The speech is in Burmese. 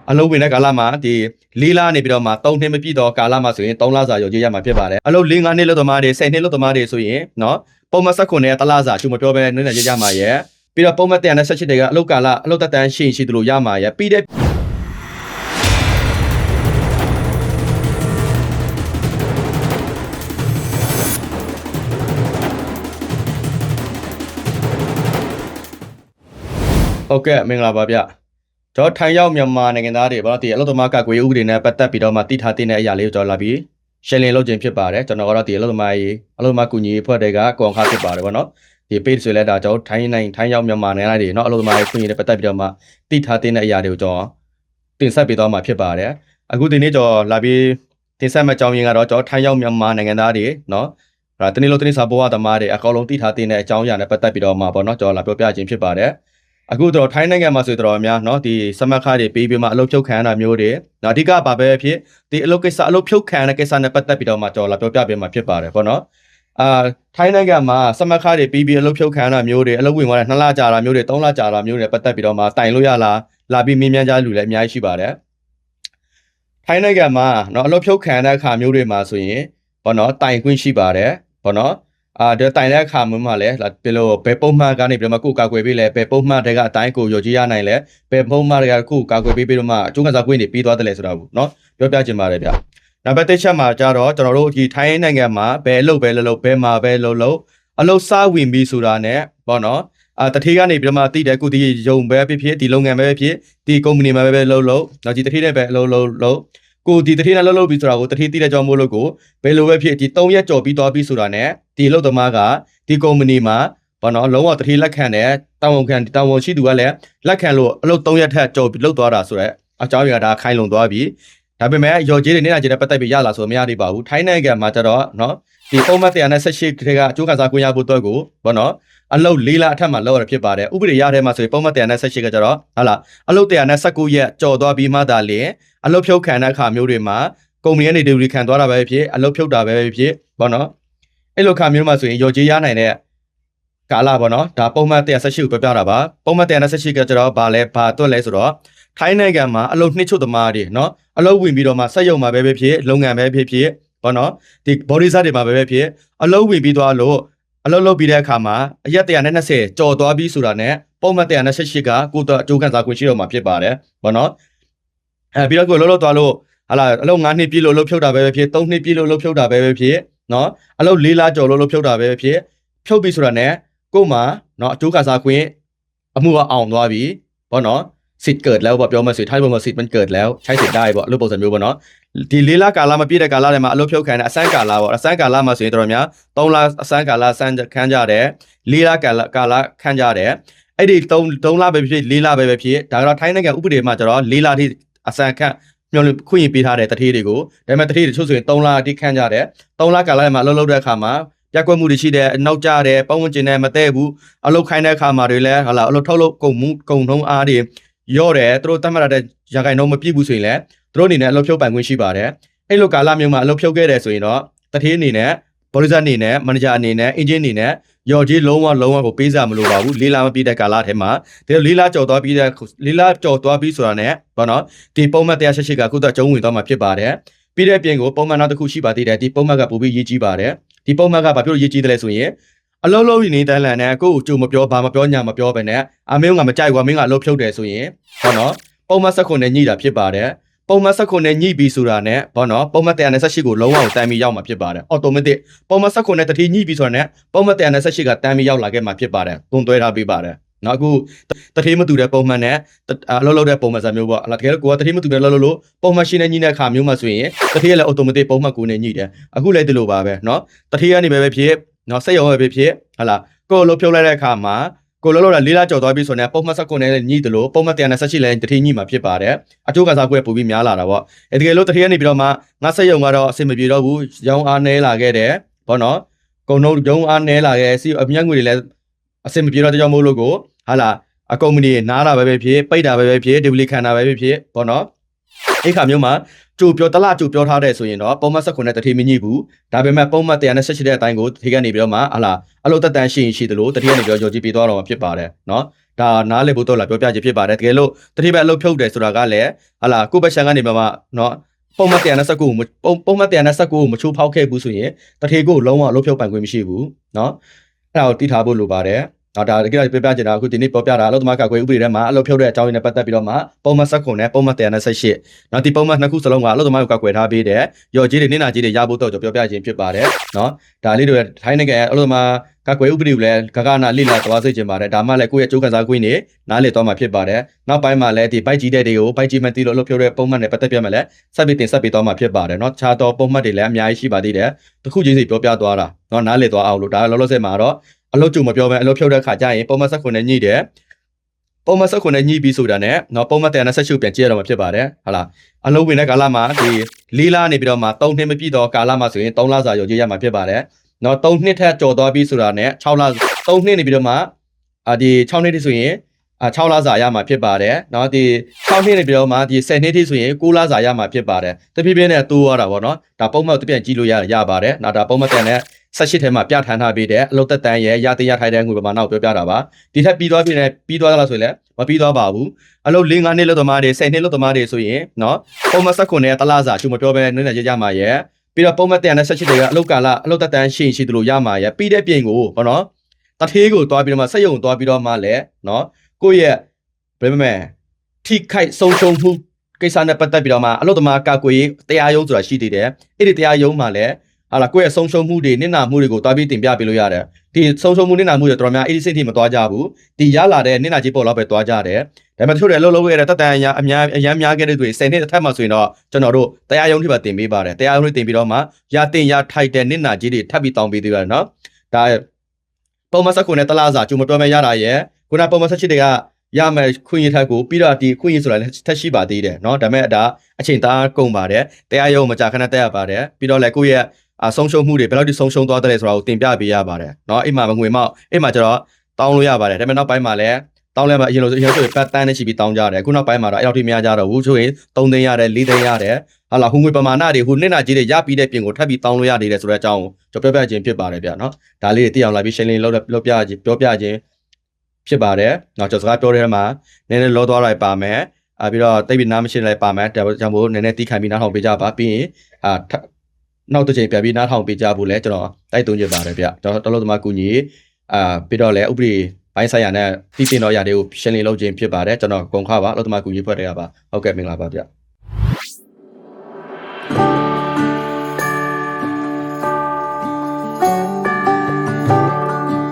အလုံးဝင်တဲ့ကာလမှာဒီ4လနေပြီးတော့မှ3နှစ်မပြည့်တော့ကာလမှာဆိုရင်3လစာရောကြေးရမှာဖြစ်ပါတယ်အလုံး4 5နှစ်လို့သမားတွေ10နှစ်လို့သမားတွေဆိုရင်နော်ပုံမှန်19နဲ့တလစာချူမပြောဘဲနည်းနည်းကြေးရမှာရဲ့ပြီးတော့ပုံမှန်118တွေကအလုပ်ကာလအလုပ်တက်တန်းရှိတယ်လို့ရမှာရဲ့ပြီးတဲ့ဟုတ်ကဲ့မင်္ဂလာပါဗျကျွန်တော်ထိုင်ရောက်မြန်မာနိုင်ငံသားတွေပေါ့နော်ဒီအလုပ်သမားကကွေဥပဒေနဲ့ပတ်သက်ပြီးတော့မှတိထားတဲ့အရာလေးကိုကျွန်တော်လာပြီးရှင်းလင်းလုပ်ခြင်းဖြစ်ပါတယ်ကျွန်တော်ကတော့ဒီအလုပ်သမားကူညီအဖွဲ့တွေကကောင်ခါဖြစ်ပါတယ်ပေါ့နော်ဒီ page ဆိုလဲဒါကျွန်တော်ထိုင်ရောက်မြန်မာနိုင်ငံသားတွေเนาะအလုပ်သမားကူညီနဲ့ပတ်သက်ပြီးတော့မှတိထားတဲ့အရာတွေကိုကျွန်တော်တင်ဆက်ပေးသွားမှာဖြစ်ပါတယ်အခုဒီနေ့ကျွန်တော်လာပြီးတင်ဆက်မယ့်အကြောင်းရင်းကတော့ကျွန်တော်ထိုင်ရောက်မြန်မာနိုင်ငံသားတွေเนาะဒါတနေ့လို့တနေ့စာပေါ်ဝသမားတွေအကောင်လုံးတိထားတဲ့အကြောင်းအရာနဲ့ပတ်သက်ပြီးတော့မှပေါ့နော်ကျွန်တော်လာပြောပြခြင်းဖြစ်ပါတယ်အခုတော့ထိုင်းနိုင်ငံမှာဆိုတော့များเนาะဒီစမတ်ခါတွေပေးပြီးမှအလုပ်ဖြုတ်ခံရတာမျိုးတွေအဓိကဘာပဲဖြစ်ဒီအလုပ်ဖြုတ်ခံရတဲ့ကိစ္စနဲ့ပတ်သက်ပြီးတော့မှကျွန်တော်လာပြောပြပေးမှာဖြစ်ပါတယ်ပေါ့နော်ထိုင်းနိုင်ငံမှာစမတ်ခါတွေပေးပြီးအလုပ်ဖြုတ်ခံရတာမျိုးတွေအလုပ်ဝင်သွားတဲ့2လကြာတာမျိုးတွေ3လကြာတာမျိုးတွေပတ်သက်ပြီးတော့မှတိုင်လို့ရလားလာပြီးမြင်းမြန်းကြလူလည်းအများကြီးရှိပါတယ်ထိုင်းနိုင်ငံမှာเนาะအလုပ်ဖြုတ်ခံရတဲ့အခါမျိုးတွေမှာဆိုရင်ပေါ့နော်တိုင်ခွင့်ရှိပါတယ်ပေါ့နော်ဒါတိုင်တဲ့အခါမှာလည်းဒီလိုဘယ်ပုံမှန်ကနေပြီးတော့မှကိုကာကွယ်ပေးလဲဘယ်ပုံမှန်တဲ့အတိုင်းကိုရော်ကြီးရနိုင်လဲဘယ်ပုံမှန်တွေကကိုကာကွယ်ပေးပြီးတော့မှအကျိုးကစားခွင့်တွေပြီးသွားတယ်လဲဆိုတာကိုเนาะပြောပြချင်ပါတယ်ဗျနံပါတ်1ချက်မှာကြတော့ကျွန်တော်တို့ဒီထိုင်းနိုင်ငံမှာဘယ်လုပ်ဘယ်မှာပဲလုပ်အလုပ်စဝင်ပြီးဆိုတာ ਨੇ ပေါ့နော်တထေးကနေပြီးတော့မှတိတယ်ကိုဒီယုံပဲဖြစ်ဒီလုပ်ငန်းပဲဖြစ်ဒီကုမ္ပဏီမှာပဲလုပ်နောက်ဒီတထေးနဲ့ပဲလုပ်ကိုဒီတထေးနဲ့လုပ်ပြီးဆိုတာကိုတထေးတိတဲ့ကြောင့်မို့လို့ကိုဘယ်လိုပဲဖြစ်ဒီ3ရက်ကြော်ပြီးသွားပြီးဆိုတာ ਨੇ ဒီအလုပ်သမားကဒီကုမ္ပဏီမှာဘာနော်လုံးဝတတိလက်ခံတယ်တာဝန်ရှိသူကလည်းလက်ခံလို့အလုပ်3ရက်ထက်ကြော်ပြီးလုပ်သွားတာဆိုတော့အကြောင်းအရာဒါခိုင်လုံသွားပြီဒါပေမဲ့ရော်ကြီးတွေနေတာကြီးတဲ့ပတ်သက်ပြီးရလာဆိုမရသေးပါဘူးထိုင်းနိုင်ငံမှာကျတော့နော်ဒီပုံမှန်118တွေကအကျိုးကစားခွင့်ရဖို့တော့ကိုဘာနော်အလုပ်4လအထက်မှာလောက်ရဖြစ်ပါတယ်ဥပဒေရတဲ့မှာဆိုရင်ပုံမှန်118ကကျတော့ဟာလားအလုပ်119ရက်ကြော်သွားပြီးမှသာလျှင်အလုပ်ဖြုတ်ခံတဲ့အခါမျိုးတွေမှာကုမ္ပဏီကနေဒီလိုခံသွားတာပဲဖြစ်အလုပ်ဖြုတ်တာပဲဖြစ်ဘာနော်အဲ့လိုခါမျိုးမှာဆိုရင်ရော်ကြီးရနိုင်တဲ့ကာလပေါ့နော်ဒါပုံမှန်118ကိုပြောပြတာပါပုံမှန်118ကကျတော့ဘာတွက်လဲဆိုတော့ထိုင်းနိုင်ငံမှာအလုပ်နှစ်ချုပ်သမားတွေเนาะအလုပ်ဝင်ပြီးတော့မှစက်ရုံမှာပဲဖြစ်လုပ်ငန်းပဲဖြစ်ဘောနော်ဒီ body size တွေမှာပဲဖြစ်အလုပ်ဝင်ပြီးသွားလို့အလုပ်လုပ်ပြီးတဲ့အခါမှာအရက်120ကြော်သွားပြီးဆိုတာ ਨੇ ပုံမှန်118ကကိုတော့အကျိုးခံစားခွင့်ရှိတော့မှာဖြစ်ပါတယ်ဘောနော်ပြီးတော့ကိုလုပ်သွားလို့ဟာလာအလုပ်9နှစ်ပြည့်လို့လုပ်ဖြုတ်တာပဲဖြစ်3နှစ်ပြည့်လို့လုပ်ဖြုတ်တာပဲဖြစ်เนาะအလုပ်4လကြော်လို့လုပ်ဖြုတ်တာပဲဖြစ်ဖြုတ်ပြီးဆိုတာ ਨੇ ကို့မှာเนาะအကျိုးခံစားခွင့်အမှုကအောင်သွားပြီဘောနော်สิทธิ์เกิดแล้วပေါ့ပြောမှဆိုထိုင်းဘုံမှာสิทธิ์มันเกิดแล้วใช้สิทธิ์ได้ပေါ့အလုပ်ပုံစံမျိုးပေါ့နော်ဒီ4လကာလမပြည့်တဲ့ကာလထဲမှာအလုပ်ဖြုတ်ခံတဲ့အစမ်းကာလပေါ့အစမ်းကာလမှာဆိုရင်တော်များ3လအစမ်းကာလဆန်းခန်းကြတယ်4လကာလခန်းကြတယ်အဲ့ဒီ3လပဲဖြစ်4လပဲဖြစ်ဒါကတော့ထိုင်းနိုင်ငံဥပဒေမှာကျတော့4လထိအစမ်းခန်းမျောခွင့်ရပေးထားတဲ့တထေးတွေကိုဒါပေမဲ့တထေးတွေချို့ဆိုရင်3လအထိခန်းကြတယ်3လကာလထဲမှာအလုပ်လုပ်တဲ့အခါမှာပြက်ကွက်မှုတွေရှိတယ်နောက်ကျတယ်ပုံဝင်ကျင်တယ်မတဲ့ဘူးအလုပ်ခိုင်းတဲ့အခါမှာတွေလည်းဟာလာအလုပ်ထုတ်လုပ်ကုန်ထုံးအားတွေရော့တယ်သူတို့တတ်မှတ်တဲ့ရာခိုင်နှုန်းမပြည့်ဘူးဆိုရင်လည်းသူတို့အနေနဲ့အလုပ်ဖြုတ်ပိုင်ခွင့်ရှိပါတယ်အဲ့လိုကာလမျိုးမှာအလုပ်ဖြုတ်ခဲ့တယ်ဆိုရင်တော့တထေးအနေနဲ့ဘရိษัทအနေနဲ့မန်နေဂျာအနေနဲ့အင်ဂျင်အနေနဲ့ရော်ကြီးလုံးဝကိုပေးစားမလိုပါဘူး၄လမပြည့်တဲ့ကာလထဲမှာဒီ၄လကြော်သွားပြီးဆိုတာ ਨੇ ဘာနော်ဒီပုံမှန်188ကခုတော့ကျုံးဝင်သွားမှာဖြစ်ပါတယ်ပြီးတဲ့အပြင်ကိုပုံမှန်နောက်တစ်ခုရှိပါသေးတယ်ဒီပုံမှန်ကပိုပြီးရေးကြီးပါတယ်ဒီပုံမှန်ကဘာဖြစ်လို့ရေးကြီးတယ်လဲဆိုရင်အလုံးလုံးနေတန်းလန်နဲ့ကို့ကိုကြိုမပြောဘာမပြောညာမပြောပဲနဲ့အမင်းကမကြိုက်ဘူးမင်းကအလုပ်ဖြုတ်တယ်ဆိုရင်ဘောနော်ပုံမှန်19နဲ့ညှိတာဖြစ်ပါတယ်ပုံမှန်19နဲ့ညှိပြီးဆိုတာ ਨੇ ဘောနော်ပုံမှန်118ကိုလုံးဝတန်းပြီးရောက်မှာဖြစ်ပါတယ်အော်တိုမက်တစ်ပုံမှန်19နဲ့တတိညှိပြီးဆိုတာ ne ပုံမှန်118ကတန်းပြီးရောက်လာခဲ့မှာဖြစ်ပါတယ်ပုံသွဲထားပေးပါတယ်နောက်အခုတတိမတူတဲ့ပုံမှန်နဲ့အလုပ်လုပ်တဲ့ပုံမှန်စမျိုးပေါ့တကယ်ကိုကတတိမတူတဲ့လို့ပုံမှန်ရှင်းနေညှိတဲ့အခါမျိုးမှာဆိုရင်တတိကလည်းအော်တိုမက်တစ်ပုံမှန်ကိုနဲ့ညှိတယ်အခုလည်းဒီလိုပါပဲနော်တတိကနေပဲဖြစ်နော်စက်ရုံပဲဖြစ်ဟာလာကိုလှုပ်ဖြုတ်လိုက်တဲ့အခါမှာကိုလှုပ်တာ4လကြော်သွားပြီဆိုရင်ပုံမှန်19နဲ့ညှိတယ်လို့ပုံမှန်118လည်းတတိညှိမှာဖြစ်ပါတယ်အကျိုးကစားကွက်ပို့ပြီးများလာတာပေါ့တကယ်လို့တတိကနေပြီးတော့မှငါစက်ရုံကတော့အဆင်မပြေတော့ဘူးရောင်းအားနည်းလာခဲ့တယ်ဘောနော်ကုန်လုံးရောင်းအားနည်းလာခဲ့စီအမြတ်ငွေတွေလည်းအဆင်မပြေတော့တဲ့ကြောင့်မို့လို့ကိုဟာလာအကုမ္ပဏီနားတာပဲဖြစ်ပိတ်တာပဲဖြစ်ဒီပလီခံတာပဲဖြစ်ဘောနော် အဲ့ခါမျိုးမှာကြိုပြောတလားကြိုပြောထားတဲ့ဆိုရင်တော့ပုံမှန်19နဲ့တတိမညိဘူးဒါပေမဲ့ပုံမှန်118တဲ့အတိုင်းကိုတတိကနေပြီးတော့မှဟာလာအလို့တက်တန်းရှိရင်ရှိသလိုတတိကနေပြီးတော့ရော်ကြည့်ပြီးသွားတော့မှာဖြစ်ပါတယ်နော်ဒါနားလေဖို့တော့လာပြောပြခြင်းဖြစ်ပါတယ်တကယ်လို့တတိပဲအလုပ်ဖြုတ်တယ်ဆိုတာကလည်းဟာလာကိုယ့်ဘက်ရှန်ကနေမှနော်ပုံမှန်119ကိုပုံမှန်119ကိုမချိုးဖောက်ခဲ့ဘူးဆိုရင်တတိကိုလုံးဝအလုပ်ဖြုတ်ပိုင်ခွင့်မရှိဘူးနော်အဲ့ဒါကိုသိထားဖို့လိုပါတယ်ဒါတကယ်ပြပြချင်တာအခုဒီနေ့ပေါ်ပြတာအလုပ်သမားကကွယ်ဥပဒေထဲမှာအလုပ်ဖြုတ်တဲ့အကြောင်းရင်းနဲ့ပတ်သက်ပြီးတော့မှပုံမှန်19နဲ့ပုံမှန်118နော်ဒီပုံမှန်နှစ်ခုစလုံးကအလုပ်သမားကကွယ်ထားပေးတဲ့ရော်ကြီးတွေနင့်နာကြီးတွေရဖို့တော့ပြောပြခြင်းဖြစ်ပါတယ်နော်ဒါလေးတွေထိုင်းနိုင်ငံအလုပ်သမားကကွယ်ဥပဒေကိုလည်းဂဂနာလိလာသွားစေချင်ပါတယ်ဒါမှလည်းကိုယ့်ရဲ့အကျိုးခံစားခွင့်တွေနားလည်သွားမှာဖြစ်ပါတယ်နောက်ပိုင်းမှာလည်းဒီပိုက်ကြီးတဲ့တွေကိုပိုက်ကြီးမသိလို့အလုပ်ဖြုတ်တဲ့ပုံမှန်နဲ့ပတ်သက်ပြမယ်လဲဆက်ပြီးတင်ဆက်ပေးသွားမှာဖြစ်ပါတယ်နော်ခြားတော့ပုံမှန်တွေလည်းအများကြီးရှိပါသေးတယ်တစ်ခုချင်းစီပြောပြသွားတာနော်နားလည်သွားအောင်လို့ဒါလောလောဆယ်မှာတော့အလုပ်ကြုံမပြောဘဲအလုပ်ဖြုတ်တဲ့ခါကျရင်ပုံမှန်19နဲ့ညှိတယ်ပုံမှန်19နဲ့ညှိပြီးဆိုတာနဲ့နော်ပုံမှန်128ပြန်ကြည့်ရတော့မှာဖြစ်ပါတယ်ဟာလားအလုပ်ဝင်တဲ့ကာလမှာဒီ4လနေပြီးတော့မှ3နှစ်မပြည့်တော့ကာလမှာဆိုရင်3လစာရောကြည့်ရမှာဖြစ်ပါတယ်နော်3နှစ်ထက်ကျော်သွားပြီးဆိုတာနဲ့6လ3နှစ်နေပြီးတော့မှဒီ6နှစ်တိဆိုရင်6လစာရမှာဖြစ်ပါတယ်နော်ဒီ6နှစ်နေပြီးတော့မှဒီ10နှစ်တိဆိုရင်9လစာရမှာဖြစ်ပါတယ်တဖြည်းဖြည်းနဲ့တိုးရတာပေါ့နော်ဒါပုံမှန်တပြန်ကြည့်လို့ရပါတယ်နော်ဒါပုံမှန်ပြန်နဲ့18ထဲမှာပြဋ္ဌာန်းထားပေးတဲ့အလုပ်သက်တမ်းရဲ့ရတင်ရထိုင်တဲ့ငွေပမာဏကိုပြောပြတာပါဒီထက်ပြီးသွားပြီနဲ့ပြီးသွားလားဆိုရင်လည်းမပြီးသွားပါဘူးအလုပ်4 5နှစ်လုပ်သမားတွေ10နှစ်လုပ်သမားတွေဆိုရင်နော်ပုံမှန်19နဲ့တလားစာကျူမပြောဘဲနည်းနည်းရမှာရဲ့ပြီးတော့ပုံမှန်118တွေကအလုပ်ကာလအလုပ်သက်တမ်းရှိသလိုရမှာရဲ့ပြီးတဲ့ပြင်ကိုဘောနော်တထေးကိုတွားပြီးတော့မှစက်ရုံတွားပြီးတော့မှလည်းနော်ကိုယ့်ရဲ့ဘယ်မဲ့ထိခိုက်ဆုံးရှုံးမှုကိစ္စနဲ့ပတ်သက်ပြီးတော့မှအလုပ်သမားကာကွယ်ရေးတရားရုံးဆိုတာရှိသေးတယ်အဲ့ဒီတရားရုံးမှာလည်းဟာလာကိုယ့်ရဲ့ဆုံးရှုံးမှုတွေနစ်နာမှုတွေကိုတွားပြီးတင်ပြပေးလို့ရတယ်ဒီဆုံးရှုံးမှုနစ်နာမှုတွေတော်တော်များအဲ့ဒီစိတ်ထိမတွားကြဘူးဒီရလာတဲ့နစ်နာကြီးပေါ်တော့ပဲတွားကြတယ်ဒါပေမဲ့တချို့တွေအလုပ်လုပ်ရတဲ့တက်တန်အများများခဲ့တဲ့တွေ10နှစ်တစ်ထပ်မှဆိုရင်တော့ကျွန်တော်တို့တရားရုံးထိပါတင်ပေးပါတယ်တရားရုံးထိတင်ပြီးတော့မှရတင်ရထိုက်တဲ့နစ်နာကြီးတွေထပ်ပြီးတောင်းပေးသေးရတယ်နော်ဒါပုံမှန်19နဲ့တလားစာကျုံမတော်မဲ့ရတာရဲ့ခုနပုံမှန်18တွေကရမယ်ခွင့်ရထက်ကိုပြီးတော့ဒီခွင့်ရဆိုတာလည်းထက်ရှိပါသေးတယ်เนาะဒါပေမဲ့ဒါအချိန်သားကုန်ပါတယ်တရားရုံးမကြခဏတက်ရပါတယ်ပြီးတော့လည်းကိုယ့်ရဲ့ဆုံးရှုံးမှုတွေဘယ်လောက်ထိဆုံးရှုံးသွားတယ်ဆိုတာကိုတင်ပြပေးရပါတယ်เนาะအိမ်မှာငွေမောက်အိမ်မှာကျတော့တောင်းလို့ရပါတယ်ဒါပေမဲ့နောက်ပိုင်းမှာလည်းတောင်းလဲမှာအရင်လိုဆိုရင်ပတ်တန်းနဲ့ရှိပြီးတောင်းကြတယ်အခုနောက်ပိုင်းမှာတော့အဲ့လောက်ထိမရကြတော့ဘူးဆိုရင်3သိန်းရတယ်4သိန်းရတယ်ဟာလာဟိုငွေပမာဏတွေဟိုနှစ်နာကြီးတွေရပြီးတဲ့ပြင်ကိုထပ်ပြီးတောင်းလို့ရနေတယ်ဆိုတဲ့အကြောင်းကိုကျွန်တော်ပြောပြခြင်းဖြစ်ပါတယ်ဗျเนาะဒါလေးတွေသိအောင်လာပြီးရှင်းလင်းလုပ်ပြခြင်းပြောပြခြင်းဖြစ်ပါတယ်။နောက်ကျွန်တော်စကားပြောတဲ့ထဲမှာနည်းနည်းလောသွားလိုက်ပါမယ်။ပြီးတော့တိတ်ပြီးနားမရှင်းလိုက်ပါမယ်။ဒါကြောင့်မို့နည်းနည်းတီးခံပြီးနားထောင်ပေးကြပါပြီးရင်နောက်တစ်ချိန်ပြန်ပြီးနားထောင်ပေးကြဖို့လဲကျွန်တော်တိုက်တွန်းချင်ပါတယ်ဗျ။ကျွန်တော်တလို့သမားကူညီပြီးတော့လဲဥပဒေပိုင်းဆိုင်ရာနဲ့တည်တင်တော့အရာတွေကိုရှင်းလင်းလုပ်ခြင်းဖြစ်ပါတယ်။ကျွန်တော်ကုန်ခါပါလို့သမားကူညီဖွဲ့တဲ့ရပါ။ဟုတ်ကဲ့မင်္ဂလာပါဗျ။